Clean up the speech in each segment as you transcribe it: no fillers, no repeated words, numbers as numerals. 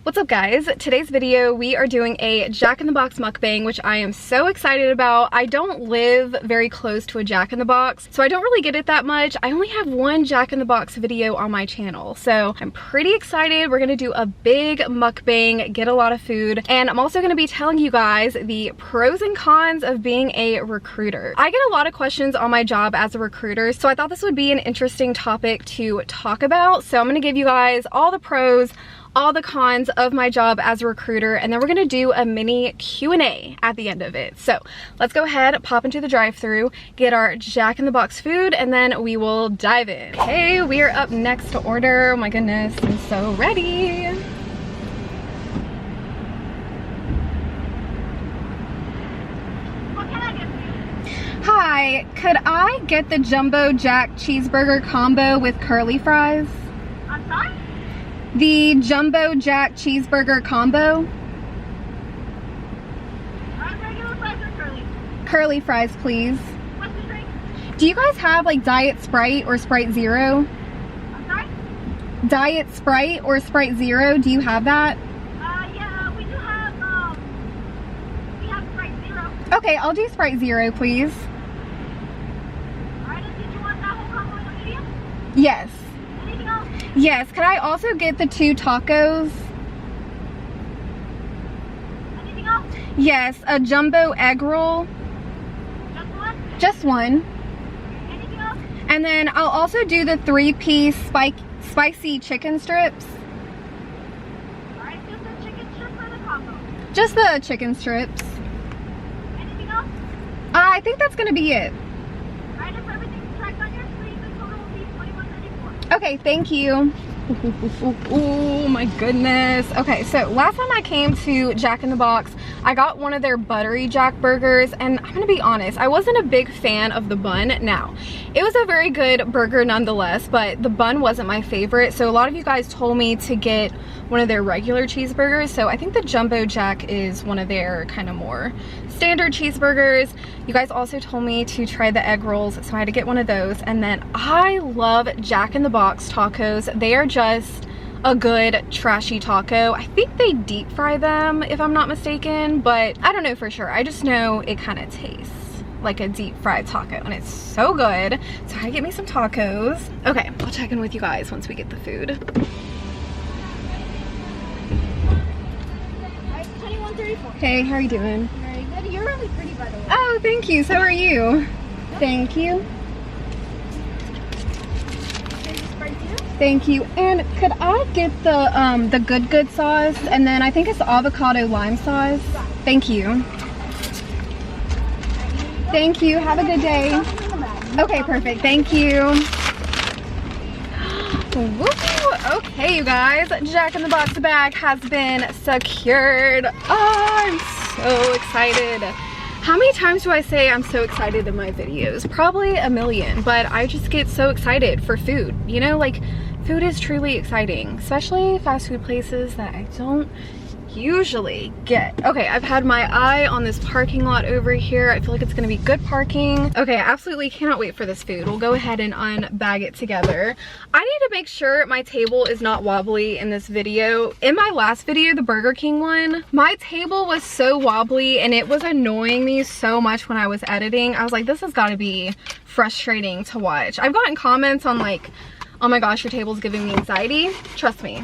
What's up guys? Today's video we are doing a Jack in the Box mukbang, which I am so excited about. I don't live very close to a Jack in the Box, so I don't really get it that much. I only have one Jack in the Box video on my channel, so I'm pretty excited. We're gonna do a big mukbang, get a lot of food, and I'm also gonna be telling you guys the pros and cons of being a recruiter. I get a lot of questions on my job as a recruiter, so I thought this would be an interesting topic to talk about. So I'm gonna give you guys all the pros, all the cons of my job as a recruiter, and then we're gonna do a mini Q&A at the end of it. So let's go ahead, pop into the drive-thru, get our Jack in the Box food, and then we will dive in. Okay, we are up next to order. Oh my goodness, I'm so ready. What can I get for you? Hi, could I get the Jumbo Jack Cheeseburger combo with curly fries? I'm sorry? The Jumbo Jack Cheeseburger combo. Regular fries or curly? Curly fries, please. What's the drink? Do you guys have like Diet Sprite or Sprite Zero? I'm sorry? Diet Sprite or Sprite Zero, do you have that? Yeah, we do have, we have Sprite Zero. Okay, I'll do Sprite Zero, please. Alright, and did you want that whole combo in the medium? Yes. Anything else? Yes, could I also get the 2 tacos? Anything else? Yes, a jumbo egg roll. Just one? Just one. Anything else? And then I'll also do the 3-piece spicy chicken strips. Alright, just the chicken strip for the combo. Just the chicken strips. Anything else? I think that's gonna be it. Alright, if everything's correct on your screen, the total will be $21.34. Okay, thank you. Oh my goodness. Okay, so last time I came to Jack in the Box, I got one of their buttery Jack burgers, and I'm gonna be honest, I wasn't a big fan of the bun. Now, it was a very good burger nonetheless, but the bun wasn't my favorite. So a lot of you guys told me to get one of their regular cheeseburgers. So I think the Jumbo Jack is one of their kind of more standard cheeseburgers. You guys also told me to try the egg rolls, so I had to get one of those. And then I love Jack in the Box tacos. They are just a good trashy taco. I think they deep fry them if I'm not mistaken, but I don't know for sure. I just know it kind of tastes like a deep fried taco and it's so good. So I get me some tacos. Okay, I'll check in with you guys once we get the food. Alright, $21.34. Hey, how are you doing? Very good. You're really pretty, by the way. Oh, thank you. So are you. Thank you. Sprite Zero? Thank you. And could I get the good sauce, and then I think it's avocado lime sauce? Thank you. Thank you. Have a good day. Okay, perfect. Thank you. Woo! Okay, you guys, Jack in the Box bag has been secured. Oh, I'm so excited. How many times do I say I'm so excited in my videos? Probably a million, but I just get so excited for food. You know, like, food is truly exciting, especially fast food places that I don't usually get. Okay, I've had my eye on this parking lot over here. I feel like it's gonna be good parking. Okay, I absolutely cannot wait for this food. We'll go ahead and unbag it together. I need to make sure my table is not wobbly in this video. In my last video, the Burger King one, my table was so wobbly and it was annoying me so much when I was editing. I was like, this has gotta be frustrating to watch. I've gotten comments on like, oh my gosh, your table's giving me anxiety. Trust me.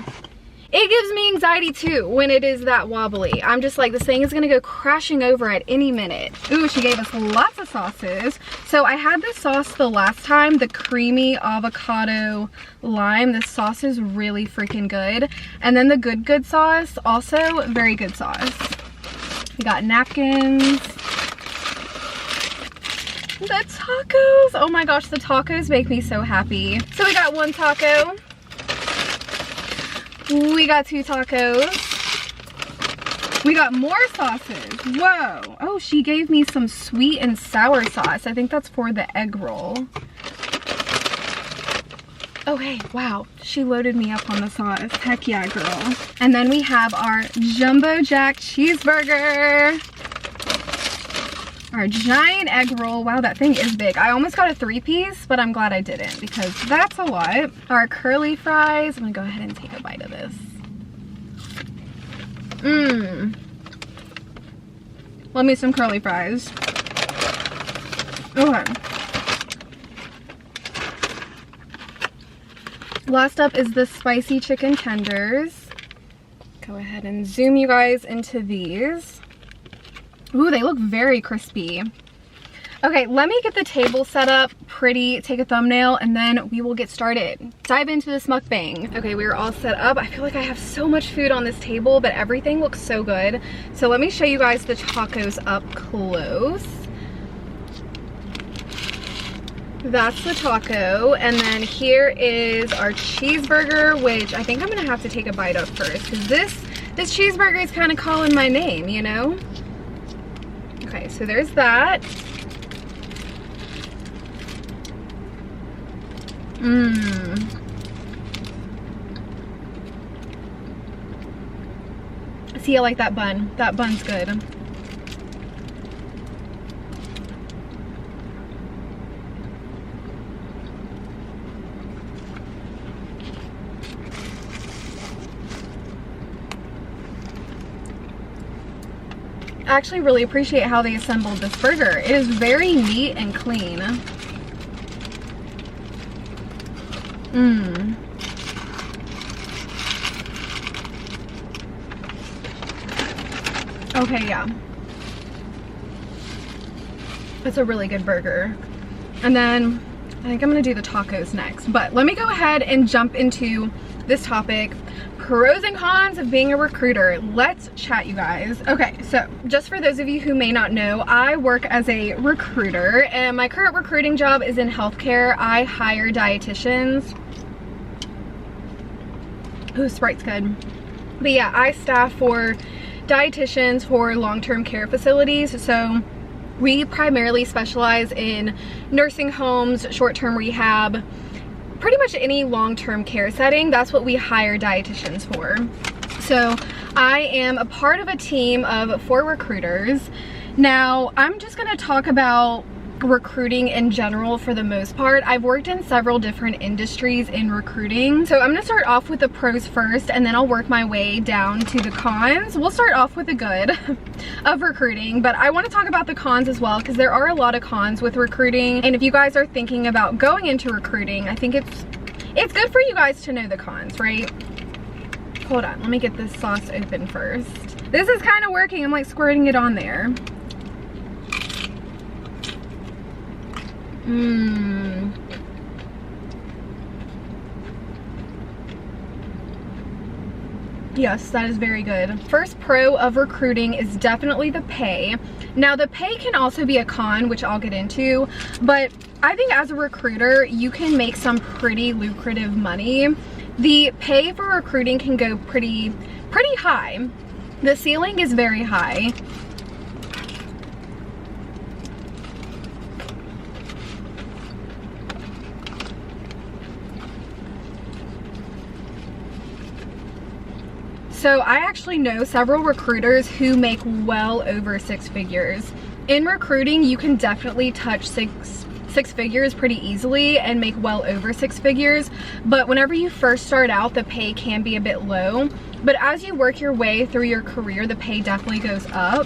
It gives me anxiety too when it is that wobbly. I'm just like, this thing is gonna go crashing over at any minute. Ooh, she gave us lots of sauces. So I had this sauce the last time, the creamy avocado lime. This sauce is really freaking good. And then the good sauce, also very good sauce. We got napkins. The tacos, oh my gosh, the tacos make me so happy. So we got 1 taco. We got 2 tacos. We got more sauces. Whoa. Oh, she gave me some sweet and sour sauce. I think that's for the egg roll. Oh, hey, wow. She loaded me up on the sauce. Heck yeah, girl. And then we have our Jumbo Jack cheeseburger. Our giant egg roll. Wow, that thing is big. I almost got a 3-piece, but I'm glad I didn't because that's a lot. Our curly fries. I'm gonna go ahead and take a bite of this. Love me some curly fries. Okay. Last up is the spicy chicken tenders. Go ahead and zoom you guys into these. Ooh, they look very crispy. Okay, let me get the table set up pretty, take a thumbnail, and then we will get started. Dive into this mukbang. Okay, we are all set up. I feel like I have so much food on this table, but everything looks so good. So let me show you guys the tacos up close. That's the taco, and then here is our cheeseburger, which I think I'm gonna have to take a bite of first, because this cheeseburger is kind of calling my name, you know? Okay, so there's that. See, I like that bun. That bun's good. I actually really appreciate how they assembled this burger. It is very neat and clean. Okay, yeah. It's a really good burger. And then I think I'm gonna do the tacos next. But let me go ahead and jump into this topic. Pros and cons of being a recruiter. Let's chat, you guys. Okay, so just for those of you who may not know, I work as a recruiter, and my current recruiting job is in healthcare. I hire dietitians. Ooh, Sprite's good. But yeah, I staff for dietitians for long-term care facilities. So we primarily specialize in nursing homes, short-term rehab, pretty much any long-term care setting. That's what we hire dietitians for. So I am a part of a team of 4 recruiters. Now, I'm just gonna talk about recruiting in general for the most part. I've worked in several different industries in recruiting. So I'm gonna start off with the pros first, and then I'll work my way down to the cons. We'll start off with the good of recruiting, but I wanna talk about the cons as well, because there are a lot of cons with recruiting. And if you guys are thinking about going into recruiting, I think it's good for you guys to know the cons, right? Hold on, let me get this sauce open first. This is kind of working. I'm like squirting it on there. Yes, that is very good. First pro of recruiting is definitely the pay. Now, the pay can also be a con, which I'll get into, but I think as a recruiter, you can make some pretty lucrative money. The pay for recruiting can go pretty high. The ceiling is very high. So I actually know several recruiters who make well over 6 figures. In recruiting, you can definitely touch six figures pretty easily and make well over 6 figures. But whenever you first start out, the pay can be a bit low. But as you work your way through your career, the pay definitely goes up.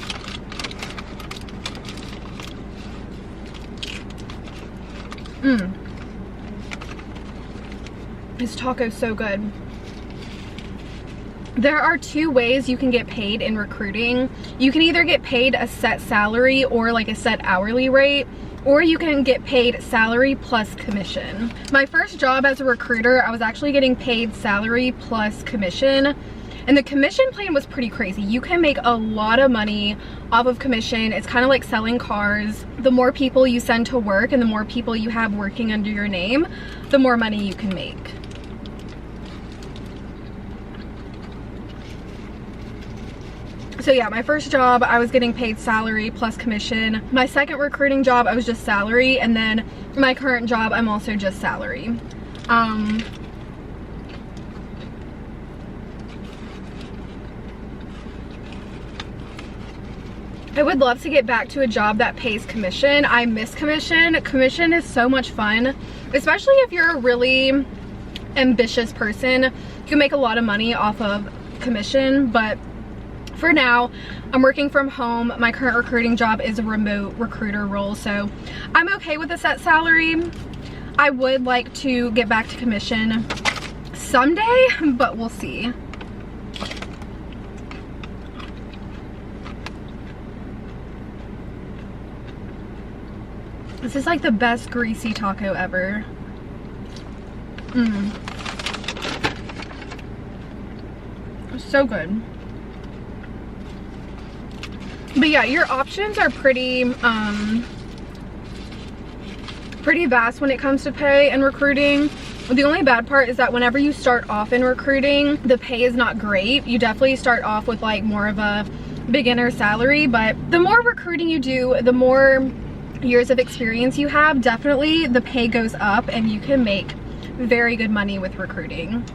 This taco's so good. There are 2 ways you can get paid in recruiting. You can either get paid a set salary or like a set hourly rate, or you can get paid salary plus commission. My first job as a recruiter, I was actually getting paid salary plus commission, and the commission plan was pretty crazy. You can make a lot of money off of commission. It's kind of like selling cars. The more people you send to work and the more people you have working under your name, the more money you can make. So yeah, my first job, I was getting paid salary plus commission. My second recruiting job, I was just salary. And then my current job, I'm also just salary. I would love to get back to a job that pays commission. I miss commission. Commission is so much fun, especially if you're a really ambitious person. You can make a lot of money off of commission, but for now, I'm working from home. My current recruiting job is a remote recruiter role, so I'm okay with a set salary. I would like to get back to commission someday, but we'll see. This is like the best greasy taco ever. So good. But yeah, your options are pretty vast when it comes to pay and recruiting. The only bad part is that whenever you start off in recruiting, the pay is not great. You definitely start off with like more of a beginner salary, but the more recruiting you do, the more years of experience you have, definitely the pay goes up and you can make very good money with recruiting.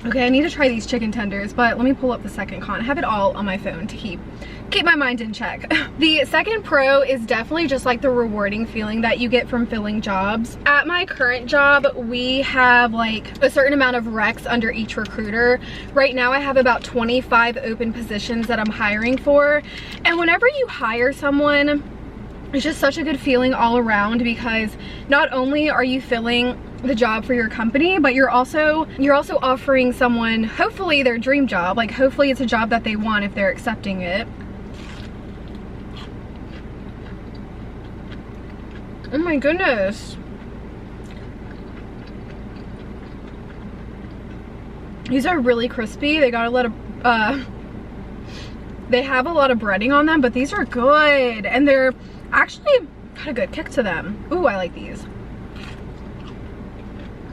Okay, I need to try these chicken tenders, but let me pull up the second con. I have it all on my phone to keep my mind in check. The second pro is definitely just like the rewarding feeling that you get from filling jobs. At my current job, we have like a certain amount of recs under each recruiter. Right now I have about 25 open positions that I'm hiring for. And whenever you hire someone, it's just such a good feeling all around, because not only are you filling the job for your company, but you're also offering someone hopefully their dream job. Like hopefully it's a job that they want if they're accepting it. Oh my goodness. These are really crispy. They got a lot of they have a lot of breading on them, but these are good and they're actually got a good kick to them. Ooh, I like these.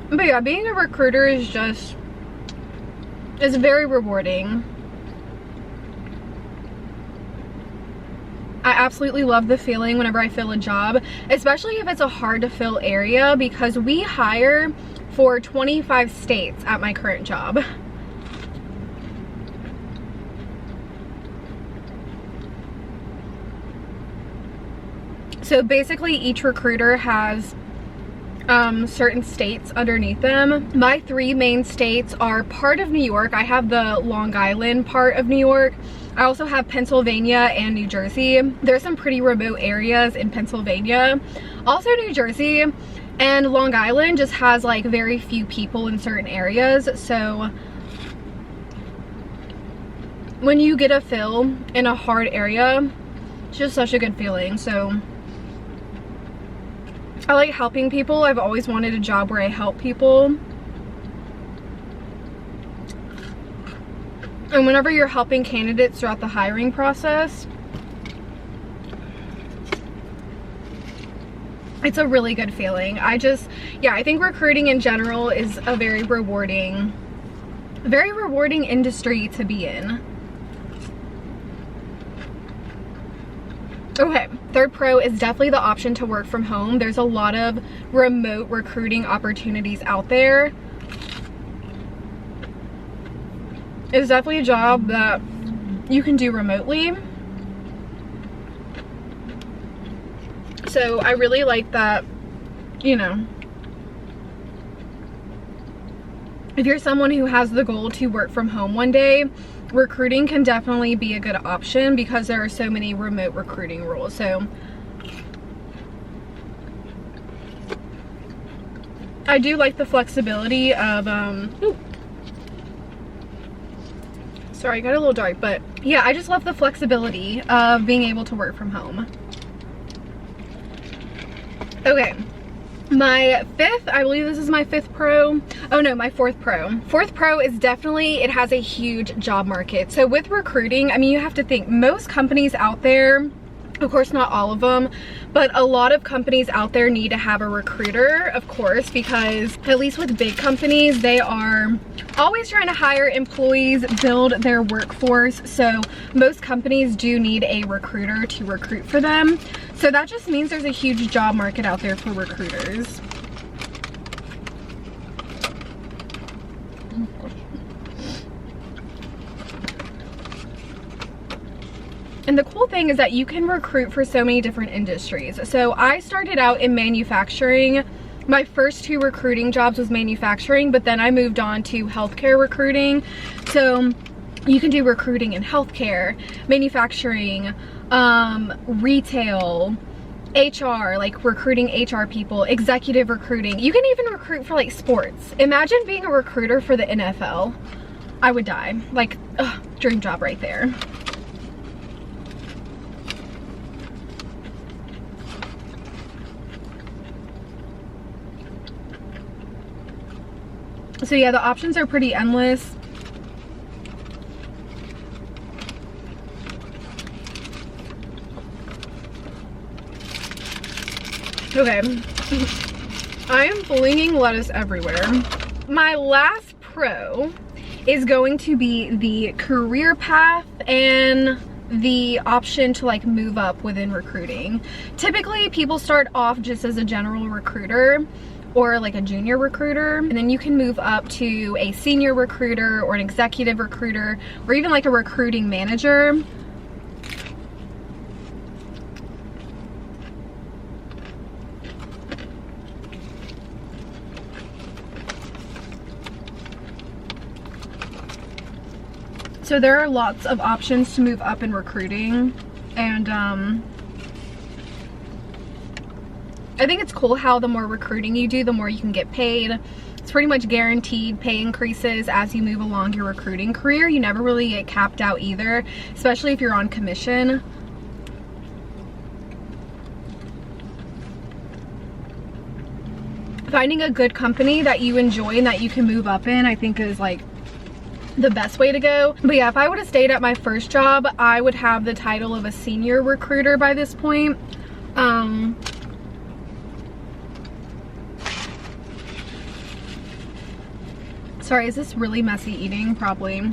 But yeah, being a recruiter is very rewarding. I absolutely love the feeling whenever I fill a job, especially if it's a hard to fill area, because we hire for 25 states at my current job. So basically each recruiter has certain states underneath them. My 3 main states are part of New York. I have the Long Island part of New York. I also have Pennsylvania and New Jersey. There's some pretty remote areas in Pennsylvania. Also New Jersey and Long Island just has like very few people in certain areas. So when you get a fill in a hard area, it's just such a good feeling. So I like helping people. I've always wanted a job where I help people. And whenever you're helping candidates throughout the hiring process, it's a really good feeling. I think recruiting in general is a very rewarding industry to be in. Okay, third pro is definitely the option to work from home. There's a lot of remote recruiting opportunities out there. It's definitely a job that you can do remotely. So I really like that, you know, if you're someone who has the goal to work from home one day, recruiting can definitely be a good option because there are so many remote recruiting roles. So I do like the flexibility of sorry, got a little dark, but yeah, I just love the flexibility of being able to work from home. Okay, my fifth, I believe this is my fifth pro. Oh no, my fourth pro. Fourth pro is definitely, it has a huge job market. So with recruiting, I mean, you have to think most companies out there, of course not all of them, but a lot of companies out there need to have a recruiter, of course, because at least with big companies, they are always trying to hire employees, build their workforce. So most companies do need a recruiter to recruit for them. So that just means there's a huge job market out there for recruiters. And the cool thing is that you can recruit for so many different industries. So I started out in manufacturing. My first 2 recruiting jobs was manufacturing, but then I moved on to healthcare recruiting. So you can do recruiting in healthcare, manufacturing, retail, HR, like recruiting HR people, executive recruiting. You can even recruit for like sports. Imagine being a recruiter for the NFL. I would die. Like, ugh, dream job right there. So yeah, the options are pretty endless. Okay, I am flinging lettuce everywhere. My last pro is going to be the career path and the option to like move up within recruiting. Typically people start off just as a general recruiter or like a junior recruiter, and then you can move up to a senior recruiter or an executive recruiter or even like a recruiting manager. So there are lots of options to move up in recruiting, and I think it's cool how the more recruiting you do, the more you can get paid. It's pretty much guaranteed pay increases as you move along your recruiting career. You never really get capped out either, especially if you're on commission. Finding a good company that you enjoy and that you can move up in, I think is like the best way to go. But yeah, if I would have stayed at my first job, I would have the title of a senior recruiter by this point. Sorry, is this really messy eating? Probably.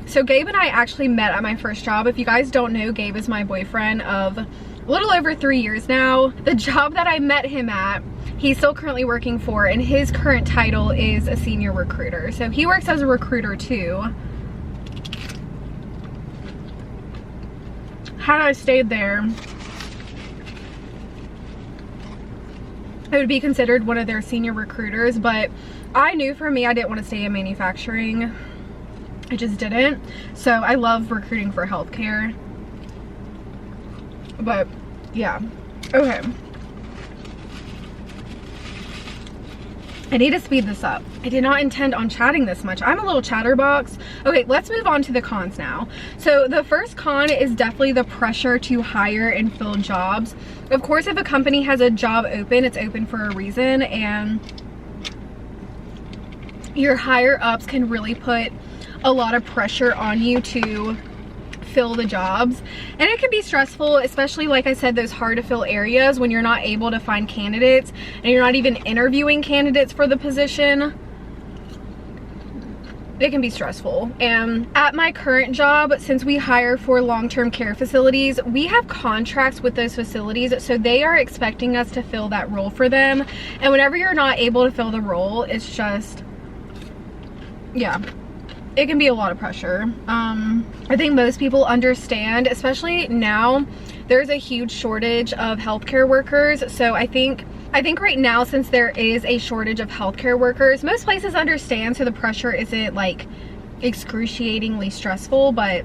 So Gabe and I actually met at my first job. If you guys don't know, Gabe is my boyfriend of a little over 3 years now. The job that I met him at, he's still currently working for, and his current title is a senior recruiter. So he works as a recruiter too. Had I stayed there, I would be considered one of their senior recruiters, but I knew for me I didn't want to stay in manufacturing. I just didn't. So I love recruiting for healthcare. But yeah, okay. I need to speed this up. I did not intend on chatting this much. I'm a little chatterbox. Okay, let's move on to the cons now. So the first con is definitely the pressure to hire and fill jobs. Of course, if a company has a job open, it's open for a reason, and your higher ups can really put a lot of pressure on you to fill the jobs, and it can be stressful, especially like I said, those hard to fill areas when you're not able to find candidates and you're not even interviewing candidates for the position. It can be stressful. And at my current job, since we hire for long-term care facilities, we have contracts with those facilities, so they are expecting us to fill that role for them, and whenever you're not able to fill the role, it's just, yeah, it can be a lot of pressure. I think most people understand, especially now, there's a huge shortage of healthcare workers. So I think right now, since there is a shortage of healthcare workers, most places understand, so the pressure isn't like excruciatingly stressful, but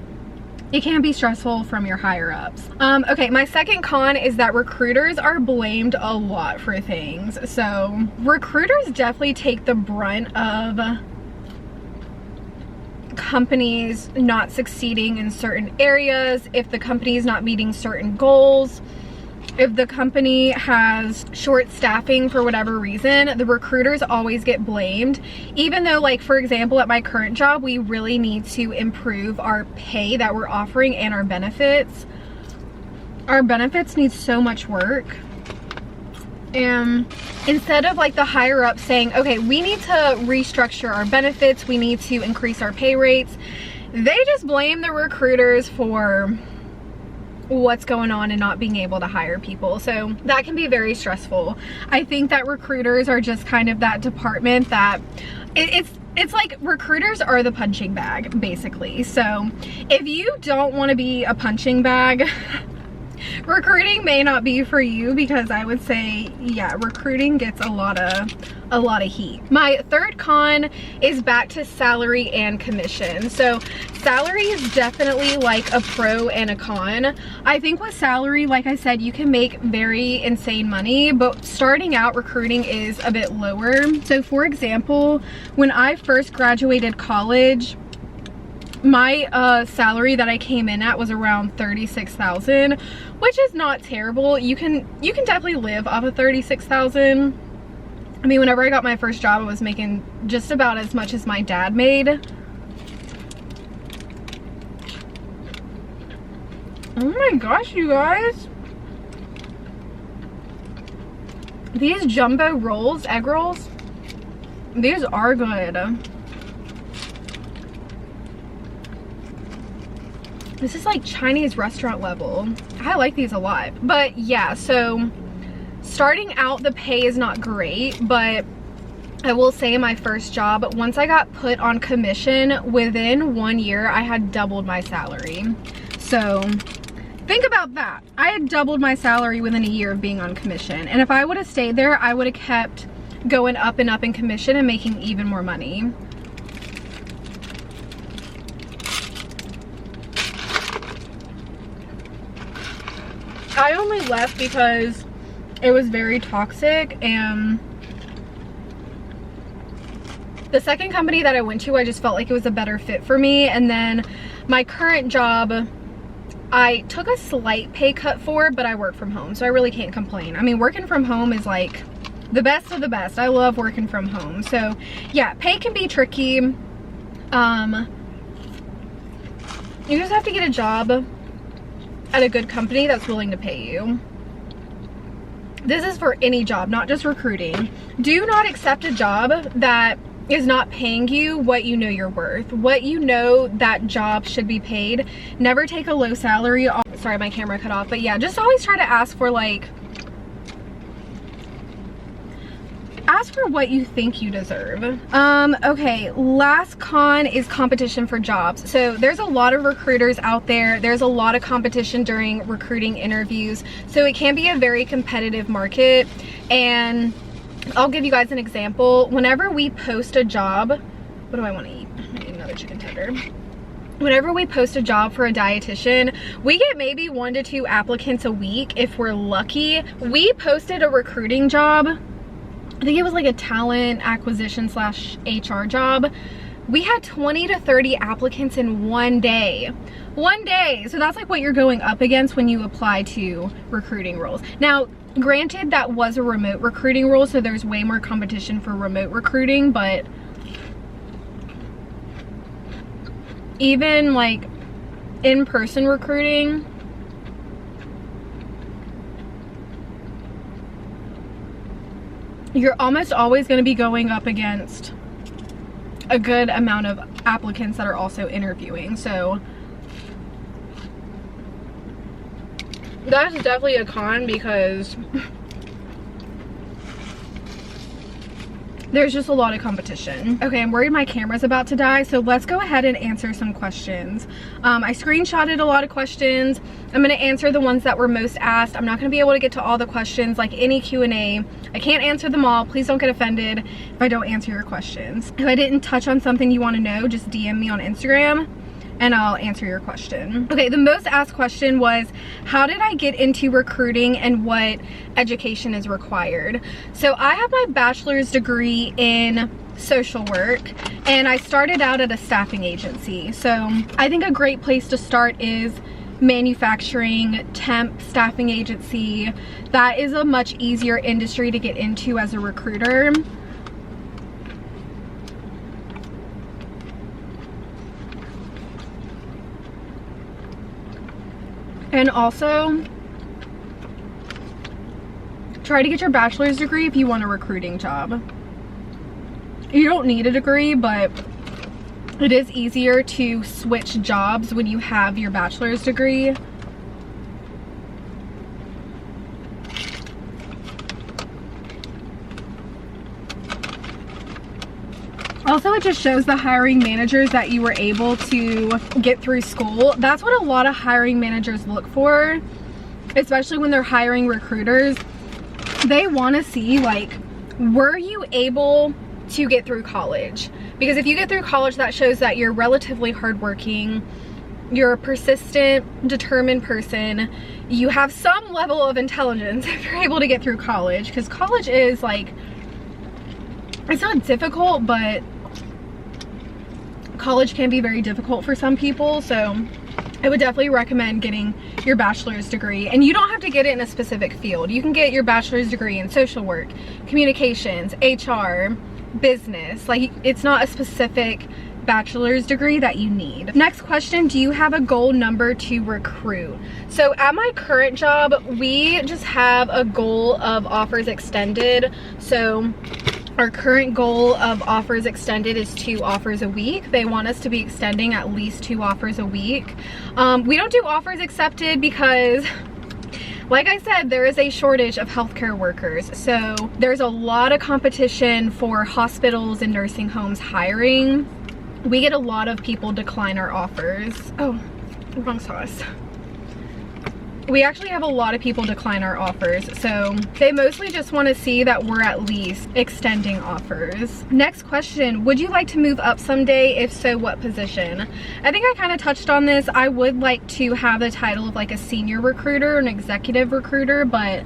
it can be stressful from your higher ups. Okay, my second con is that recruiters are blamed a lot for things. So recruiters definitely take the brunt of companies not succeeding in certain areas, if the company is not meeting certain goals, if the company has short staffing for whatever reason, the recruiters always get blamed. Even though, like, for example, at my current job, we really need to improve our pay that we're offering and our benefits. Our benefits need so much work. And instead of like the higher up saying, okay, we need to restructure our benefits, we need to increase our pay rates, they just blame the recruiters for what's going on and not being able to hire people. So that can be very stressful. I think that recruiters are just kind of that department that it's like recruiters are the punching bag, basically. So if you don't want to be a punching bag, recruiting may not be for you, because I would say, yeah, recruiting gets a lot a lot of heat. My third con is back to salary and commission. So salary is definitely like a pro and a con. I think with salary, like I said, you can make very insane money, but starting out recruiting is a bit lower. So for example, when I first graduated college, my salary that I came in at was around $36,000, which is not terrible. You can definitely live off of $36,000. I mean, whenever I got my first job, I was making just about as much as my dad made. Oh my gosh, you guys. These jumbo rolls, egg rolls, these are good. This is like Chinese restaurant level. I like these a lot. But yeah, so starting out, the pay is not great, but I will say my first job, once I got put on commission, within 1 year, I had doubled my salary. So think about that. I had doubled my salary within a year of being on commission. And if I would have stayed there, I would have kept going up and up in commission and making even more money. I only left because it was very toxic, and the second company that I went to, I just felt like it was a better fit for me. And then my current job, I took a slight pay cut for, but I work from home, so I really can't complain. I mean, working from home is like the best of the best. I love working from home. So yeah, pay can be tricky. You just have to get a job at a good company that's willing to pay you. This is for any job, not just recruiting. Do not accept a job that is not paying you what you know you're worth, what you know that job should be paid. Never take a low salary. Sorry, my camera cut off, but yeah, just always try to ask for like, ask for what you think you deserve. Okay, last con is competition for jobs. So there's a lot of recruiters out there. There's a lot of competition during recruiting interviews. So it can be a very competitive market. And I'll give you guys an example. Whenever we post a job, what do I want to eat? I need another chicken tender. Whenever we post a job for a dietitian, we get maybe 1 to 2 applicants a week if we're lucky. We posted a recruiting job, I think it was like a talent acquisition / HR job. We had 20 to 30 applicants in 1 day. 1 day. So that's like what you're going up against when you apply to recruiting roles. Now, granted, that was a remote recruiting role, so there's way more competition for remote recruiting, but even like in-person recruiting, you're almost always going to be going up against a good amount of applicants that are also interviewing. So that's definitely a con, because there's just a lot of competition. Okay, I'm worried my camera's about to die, so let's go ahead and answer some questions. I screenshotted a lot of questions. I'm gonna answer the ones that were most asked. I'm not gonna be able to get to all the questions, like any Q&A. I can't answer them all. Please don't get offended if I don't answer your questions. If I didn't touch on something you wanna know, just DM me on Instagram and I'll answer your question. Okay, the most asked question was, how did I get into recruiting and what education is required? So I have my bachelor's degree in social work, and I started out at a staffing agency. So I think a great place to start is manufacturing, temp staffing agency. That is a much easier industry to get into as a recruiter. And also, try to get your bachelor's degree if you want a recruiting job. You don't need a degree, but it is easier to switch jobs when you have your bachelor's degree. Also, it just shows the hiring managers that you were able to get through school. That's what a lot of hiring managers look for, especially when they're hiring recruiters. They want to see like were you able to get through college? Because if you get through college, that shows that you're relatively hardworking, you're a persistent, determined person, you have some level of intelligence if you're able to get through college. Because college is like, it's not difficult, but college can be very difficult for some people. So I would definitely recommend getting your bachelor's degree. And you don't have to get it in a specific field. You can get your bachelor's degree in social work, communications, HR, business. Like, it's not a specific bachelor's degree that you need. Next question, do you have a goal number to recruit? So at my current job, we just have a goal of offers extended. So our current goal of offers extended is 2 offers a week. They want us to be extending at least 2 offers a week. We don't do offers accepted because, like I said, there is a shortage of healthcare workers. So there's a lot of competition for hospitals and nursing homes hiring. We get a lot of people decline our offers. Oh, wrong sauce. We actually have a lot of people decline our offers. So they mostly just want to see that we're at least extending offers. Next question, would you like to move up someday? If so, what position? I think I kind of touched on this. I would like to have the title of like a senior recruiter, an executive recruiter, but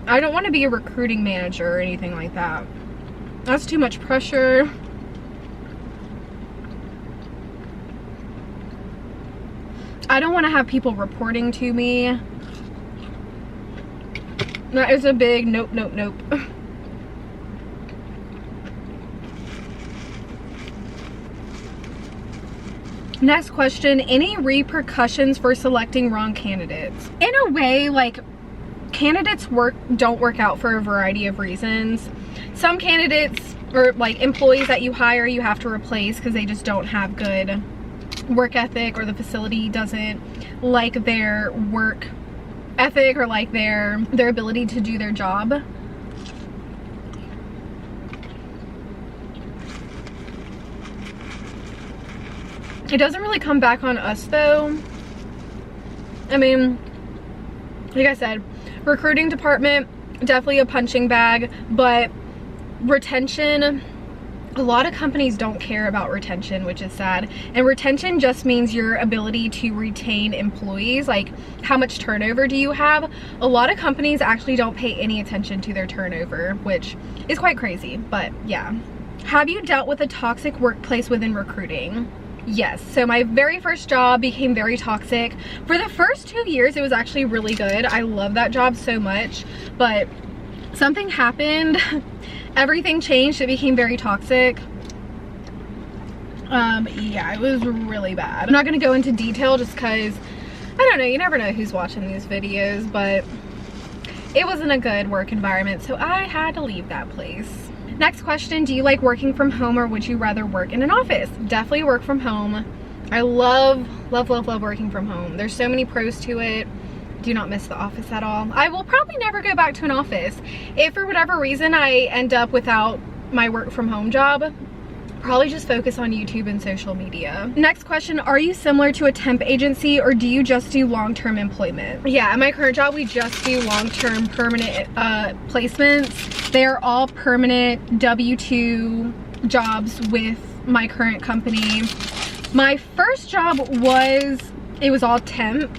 I don't want to be a recruiting manager or anything like that. That's too much pressure. I don't want to have people reporting to me. That is a big nope, nope, nope. Next question, any repercussions for selecting wrong candidates? In a way, like, candidates don't work out for a variety of reasons. Some candidates, or like employees that you hire, you have to replace because they just don't have good work ethic, or the facility doesn't like their work ethic or like their ability to do their job. It doesn't really come back on us though. I mean, like I said, recruiting department, definitely a punching bag, but retention, a lot of companies don't care about retention, which is sad. And retention just means your ability to retain employees. Like, how much turnover do you have? A lot of companies actually don't pay any attention to their turnover, which is quite crazy, but yeah. Have you dealt with a toxic workplace within recruiting? Yes. So my very first job became very toxic. For the first 2 years, it was actually really good. I love that job so much, but something happened. Everything changed. It became very toxic. Yeah, it was really bad. I'm not gonna go into detail just because, I don't know, you never know who's watching these videos, but it wasn't a good work environment, so I had to leave that place. Next question, do you like working from home or would you rather work in an office? Definitely work from home. I love, love, love, love working from home. There's so many pros to it. Do not miss the office at all. I will probably never go back to an office. If for whatever reason I end up without my work from home job, probably just focus on YouTube and social media. Next question, are you similar to a temp agency or do you just do long-term employment? Yeah, at my current job, we just do long-term permanent placements. They're all permanent W-2 jobs with my current company. My first job it was all temp.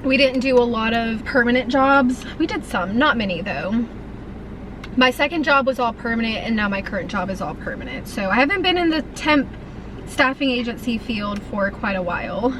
We didn't do a lot of permanent jobs. We did some, not many though. My second job was all permanent and now my current job is all permanent. So I haven't been in the temp staffing agency field for quite a while.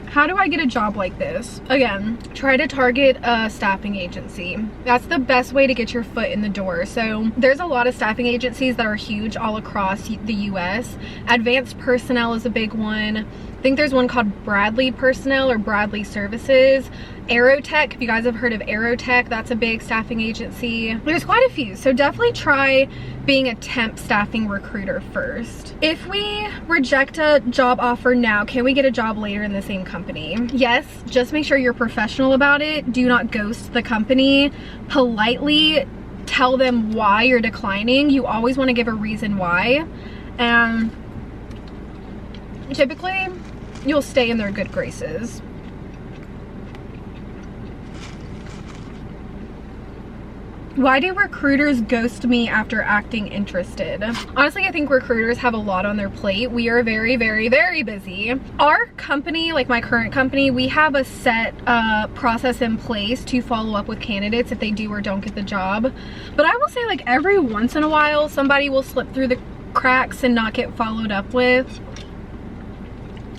How do I get a job like this? Again, try to target a staffing agency. That's the best way to get your foot in the door. So there's a lot of staffing agencies that are huge all across the US. Advanced Personnel is a big one. I think there's one called Bradley Personnel or Bradley Services. Aerotech, if you guys have heard of Aerotech, that's a big staffing agency. There's quite a few, so definitely try being a temp staffing recruiter first. If we reject a job offer now, can we get a job later in the same company? Yes, just make sure you're professional about it. Do not ghost the company. Politely tell them why you're declining. You always want to give a reason why. And typically you'll stay in their good graces. Why do recruiters ghost me after acting interested? Honestly, I think recruiters have a lot on their plate. We are very, very, very busy. Our company, like my current company, we have a set process in place to follow up with candidates if they do or don't get the job. But I will say, like, every once in a while, somebody will slip through the cracks and not get followed up with.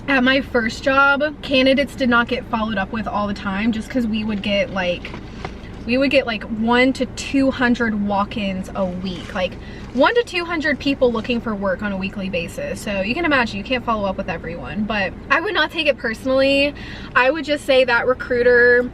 At my first job, candidates did not get followed up with all the time, just because we would get like 1 to 200 walk-ins a week, like 1 to 200 people looking for work on a weekly basis. So you can imagine you can't follow up with everyone, but I would not take it personally. I would just say that recruiter,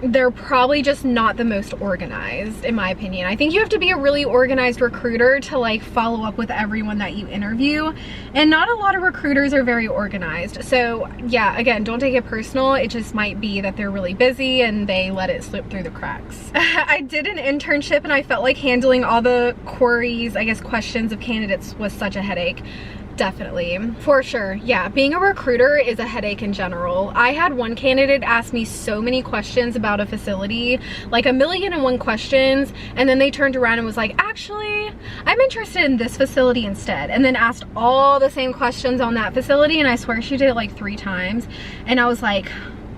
they're probably just not the most organized, in my opinion. I think you have to be a really organized recruiter to like follow up with everyone that you interview, and not a lot of recruiters are very organized. So yeah, again, don't take it personal. It just might be that they're really busy and they let it slip through the cracks. I did an internship and I felt like handling all the queries, I guess questions of candidates was such a headache. Definitely, for sure. Yeah, being a recruiter is a headache in general. I had one candidate ask me so many questions about a facility, like 1,000,001 questions, and then they turned around and was like, actually, I'm interested in this facility instead, and then asked all the same questions on that facility, and I swear she did it like 3 times, and I was like,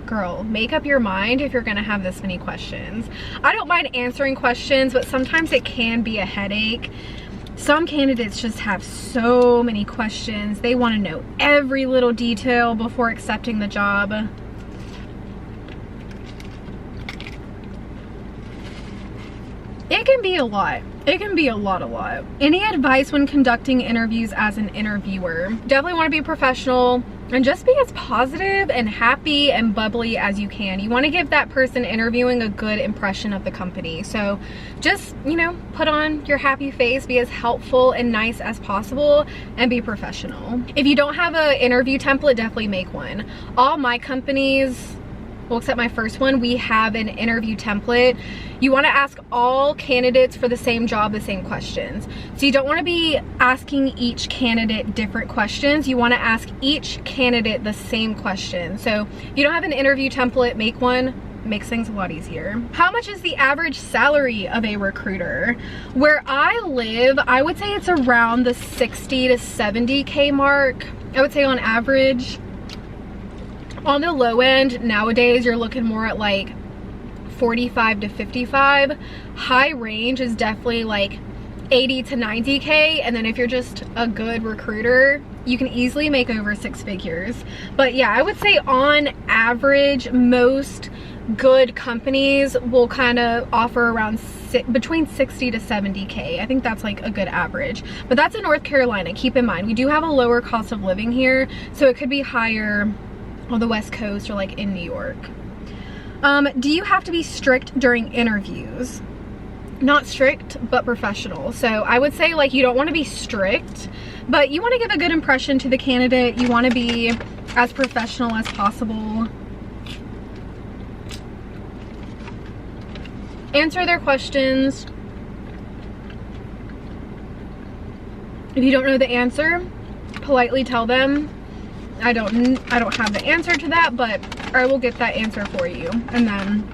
girl, make up your mind if you're gonna have this many questions. I don't mind answering questions, but sometimes it can be a headache. Some candidates just have so many questions. They want to know every little detail before accepting the job. It can be a lot. It can be a lot. Any advice when conducting interviews as an interviewer? Definitely want to be professional and just be as positive and happy and bubbly as you can. You want to give that person interviewing a good impression of the company. So just, you know, put on your happy face, be as helpful and nice as possible, and be professional. If you don't have an interview template, definitely make one. All my companies, well, except my first one, we have an interview template. You want to ask all candidates for the same job the same questions. So you don't want to be asking each candidate different questions. You want to ask each candidate the same question. So if you don't have an interview template, make one. Makes things a lot easier. How much is the average salary of a recruiter? Where I live, I would say it's around the 60 to 70K mark. I would say on average. On the low end, nowadays, you're looking more at like 45 to 55. High range is definitely like 80 to 90K. And then if you're just a good recruiter, you can easily make over 6 figures. But yeah, I would say on average, most good companies will kind of offer around between 60 to 70K. I think that's like a good average. But that's in North Carolina. Keep in mind, we do have a lower cost of living here, so it could be higher on the West Coast or like in New York. Do you have to be strict during interviews? Not strict, but professional. So I would say like you don't want to be strict, but you want to give a good impression to the candidate. You want to be as professional as possible. Answer their questions. If you don't know the answer, politely tell them, I don't have the answer to that, but I will get that answer for you, and then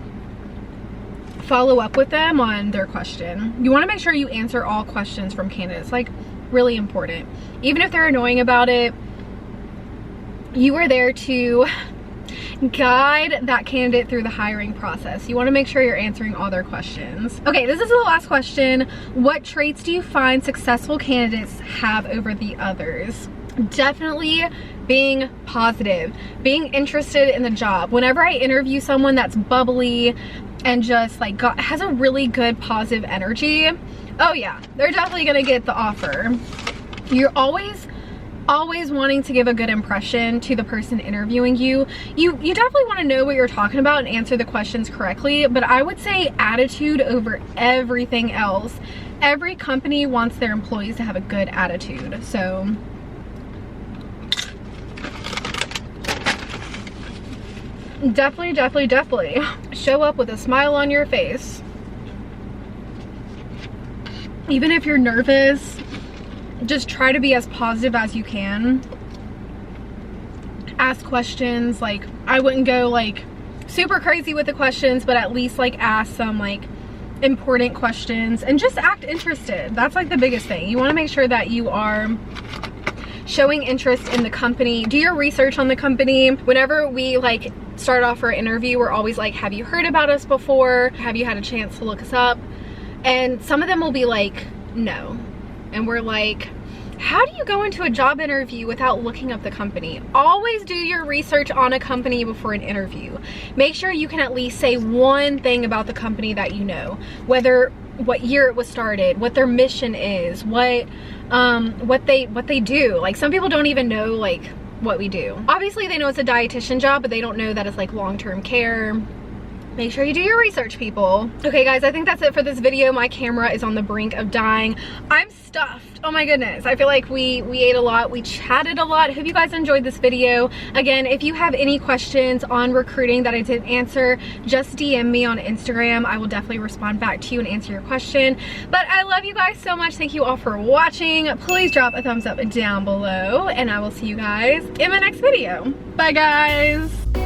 follow up with them on their question. You want to make sure you answer all questions from candidates, like really important. Even if they're annoying about it, you are there to guide that candidate through the hiring process. You want to make sure you're answering all their questions. Okay, this is the last question. What traits do you find successful candidates have over the others? Definitely being positive, being interested in the job. Whenever I interview someone that's bubbly and just like has a really good positive energy, oh yeah, they're definitely gonna get the offer. You're always wanting to give a good impression to the person interviewing you. You definitely want to know what you're talking about and answer the questions correctly, but I would say attitude over everything else. Every company wants their employees to have a good attitude, so definitely show up with a smile on your face. Even if you're nervous, just try to be as positive as you can. ask questions. Like, I wouldn't go like super crazy with the questions, but at least like ask some like important questions and just act interested. That's like the biggest thing. You want to make sure that you are showing interest in the company. Do your research on the company. Whenever we like start off our interview, we're always like, have you heard about us before? Have you had a chance to look us up? And some of them will be like, no. And we're like, how do you go into a job interview without looking up the company? Always do your research on a company before an interview. Make sure you can at least say one thing about the company that you know. Whether what year it was started, what their mission is, what they do. Like, some people don't even know like what we do. Obviously they know it's a dietitian job, but they don't know that it's like long-term care. Make sure you do your research, people. Okay guys, I think that's it for this video. My camera is on the brink of dying. I'm stuffed. Oh my goodness. I feel like we ate a lot. We chatted a lot. I hope you guys enjoyed this video. Again, if you have any questions on recruiting that I didn't answer, just DM me on Instagram. I will definitely respond back to you and answer your question. But I love you guys so much. Thank you all for watching. Please drop a thumbs up down below, and I will see you guys in my next video. Bye guys.